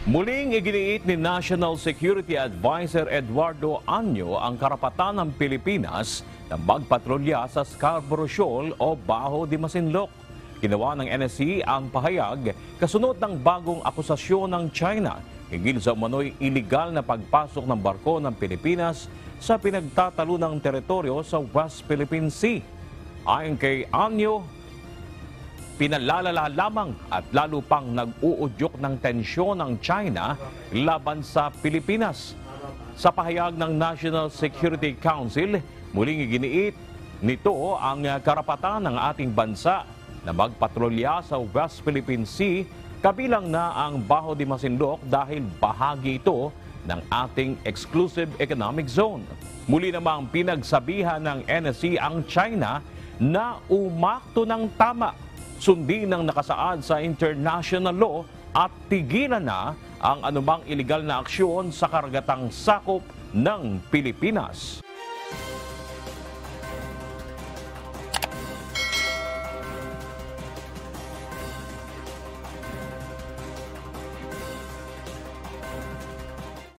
Muling iginiit ni National Security Advisor Eduardo Año ang karapatan ng Pilipinas na magpatrolya sa Scarborough Shoal o Baho de Masinloc. Ginawa ng NSC ang pahayag kasunod ng bagong akusasyon ng China hinggil sa umano'y iligal na pagpasok ng barko ng Pilipinas sa pinagtatalunang teritoryo sa West Philippine Sea. Ayon kay Año, pinalalala lamang at lalo pang nag-uudyok ng tensyon ng China laban sa Pilipinas. Sa pahayag ng National Security Council, muling iginiit nito ang karapatan ng ating bansa na magpatrolya sa West Philippine Sea, kabilang na ang Baho de Masinloc dahil bahagi ito ng ating exclusive economic zone. Muli namang pinagsabihan ng NSC ang China na umakto ng tama, sundin ang nakasaad sa international law at tigilan na ang anumang iligal na aksyon sa karagatang sakop ng Pilipinas.